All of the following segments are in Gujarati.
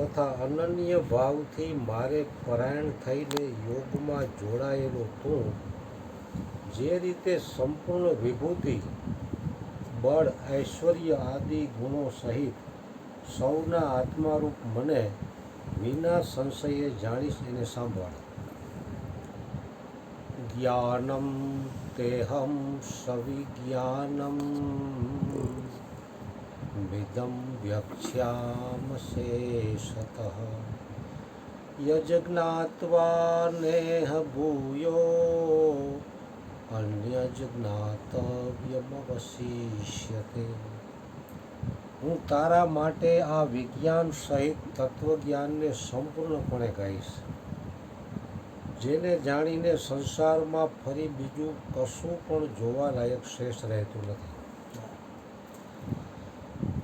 તથા અનન્ય ભાવથી મારે પરાયણ થઈને યોગમાં જોડાયેલો તું જે રીતે સંપૂર્ણ વિભૂતિ બળ ઐશ્વર્ય આદિ ગુણો સહિત સૌના આત્મારૂપ મને વિના સંશયે જાણીશ એને સાંભળ. જ્ઞાનમ તેહમ સવિજ્ઞાનમ વિદમ વ્યક્ષ્યામશેષતઃ યજ્ઞાત્વા નેહ ભૂયો અન્યજ્ઞાતવ્યમવશિષ્યતે. હું તારા માટે આ વિજ્ઞાન સહિત તત્વજ્ઞાનને સંપૂર્ણપણે કહીશ, જેને જાણીને સંસારમાં ફરી બીજું કશું પણ જોવાલાયક શેષ રહેતું નથી.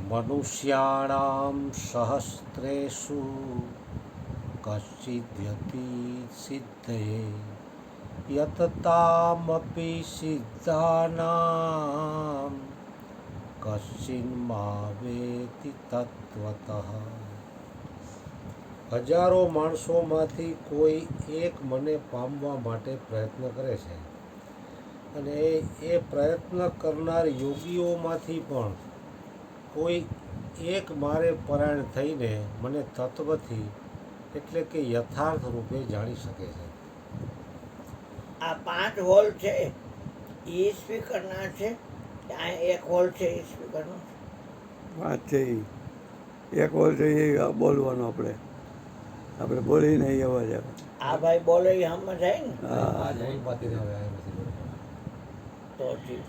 મનુષ્યાણામ સહસ્રેષુ કશ્ચિદ્યતિ સિદ્ધયે યતતામપી સિદ્ધાનામ કશ્ચિન્માવેતિ તત્વતઃ. હજારો માણસોમાંથી કોઈ એક મને પામવા માટે પ્રયત્ન કરે છે, અને એ પ્રયત્ન કરનાર યોગીઓમાંથી પણ કોઈ એક મારે પરાયણ થઈને મને તત્વથી એટલે કે યથાર્થ રૂપે જાણી શકે છે. આ 5 હોલ છે એ સ્પીકરના છે. આ એક હોલ છે એ સ્પીકરનો વાત છે. એક હોલ છે એ બોલવાનો આપણે બોલી નહીં અવાજ આવે. આ ભાઈ બોલે એ હમ જાય ને હા તો ઠીક.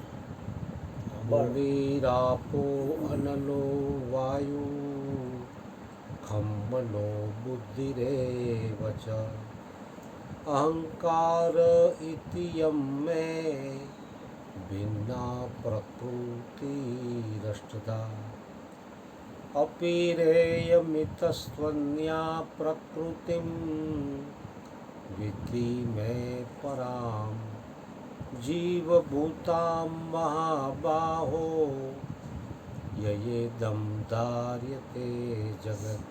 બળવીરાપો અનલો વાયુ ખમ્મનો બુદ્ધિરેવ ચ અહંકાર ઇતિયમ મે ભિન્ના પ્રકૃતિરષ્ટધા અપિરેયમિતસ્ત્વન્યા પ્રકૃતિમ વિદ્ધિ મે પરામ જીવભૂતાં મહાબાહો યયેદં ધાર્યતે જગત.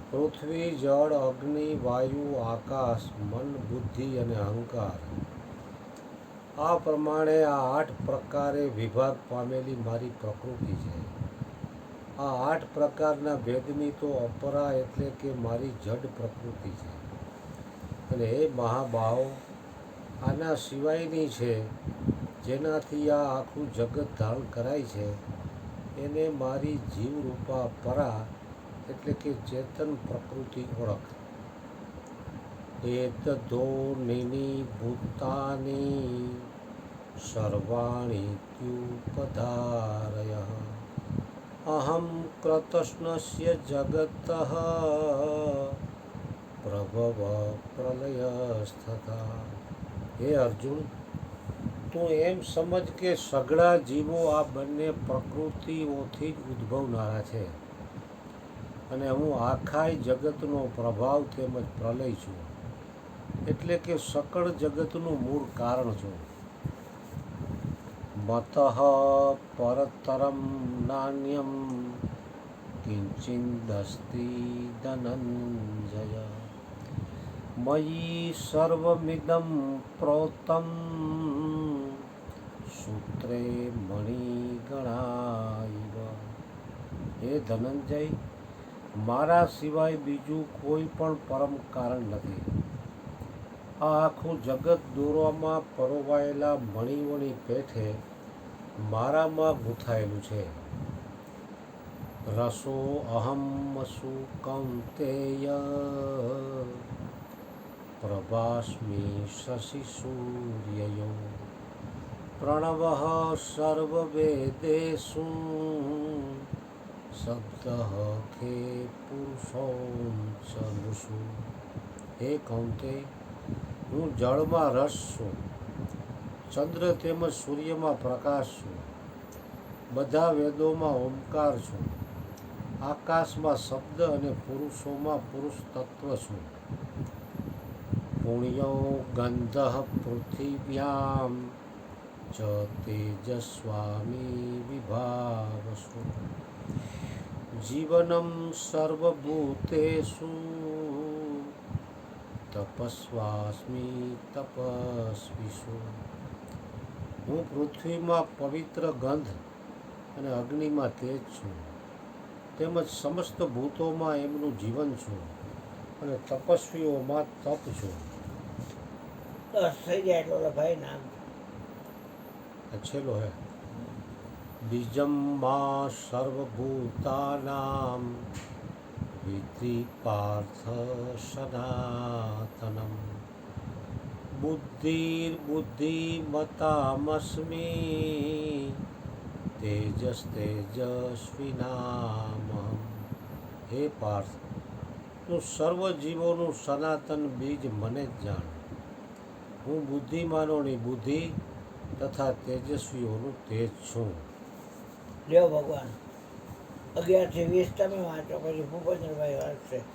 પૃથ્વી જળ અગ્નિ વાયુ આકાશ મન બુદ્ધિ અને અહંકાર આ પ્રમાણે આ 8 પ્રકારે વિભાગ પામેલી મારી પ્રકૃતિ છે. આ 8 પ્રકારના ભેદની તો અપરા એટલે કે મારી જડ પ્રકૃતિ છે, અને એ મહાબાહો આના સિવાયની છે જેનાથી આ આખું જગત ધારણ કરાય છે, એને મારી જીવરૂપા પરા એટલે કે ચેતન પ્રકૃતિ ઓળખ. એતદોનિની ભૂતાની સર્વાણી ત્યુપધારય અહમ કૃતસ્નસ્ય જગતઃ પ્રભવ પ્રલયસ્થતા. હે અર્જુન, તું એમ સમજ કે સઘળા જીવો આ બંને પ્રકૃતિઓથી જ ઉદ્ભવનારા છે, અને હું આખાય જગતનો પ્રભાવ તેમજ પ્રલય છું, એટલે કે સકળ જગતનું મૂળ કારણ છું. મતઃ પરતરમ નાન્યમ કિંચિદસ્તિ ધનંજય મયી સર્વમિદં પ્રોતમ સૂત્રે મણિગણાઇવ. હે ધનંજય, મારા સિવાય બીજું કોઈ પણ પરમ કારણ નથી. આ આખું જગત દોરવામાં પરોવાયેલા મણિઓની પેઠે મારામાં ગૂંથાયેલું છે. રસો અહમસુ કૌંતેય પ્રભાસ્મિ શશિ સૂર્યયો પ્રણવઃ સર્વવેદેષુ શબ્દઃ ખે પુરુષોંચનુષુ. હે કૌંતેય, હું જળમાં રસ છું, ચંદ્ર તેમજ સૂર્યમાં પ્રકાશ છું, બધા વેદોમાં ઓમકાર છું, આકાશમાં શબ્દ અને પુરુષોમાં પુરુષ તત્વ છું. પુણ્યો ગંધઃ પૃથિવ્યામ ચ તેજસ્વામી વિભાવસુ જીવનમ સર્વભૂતેષુ તપસ્વાસ્મિ તપસ્વીષુ. હું પૃથ્વીમાં પવિત્ર ગંધ અને અગ્નિમાં તેજ છું, તેમજ સમસ્ત ભૂતોમાં એમનું જીવન છું અને તપસ્વીઓમાં તપ છું. બસ થઈ જાય એટલે ઓલા ભાઈ નામ આ છેલ્લો હે. બીજમ મા સર્વભૂતાનામ વિધિ પાર્થ સનાતનમ બુદ્ધિર્બુદ્ધિમતામસ્મિ તેજસ તેજસ્વીનામહમ. હે પાર્થ, તું સર્વ જીવોનું સનાતન બીજ મને જ જાણ. હું બુદ્ધિમાનોની બુદ્ધિ તથા તેજસ્વીઓનું તેજ છું. દેવ ભગવાન 11 થી 20 તમે વાંચો, પછી ભૂપેન્દ્રભાઈ વાંચશે.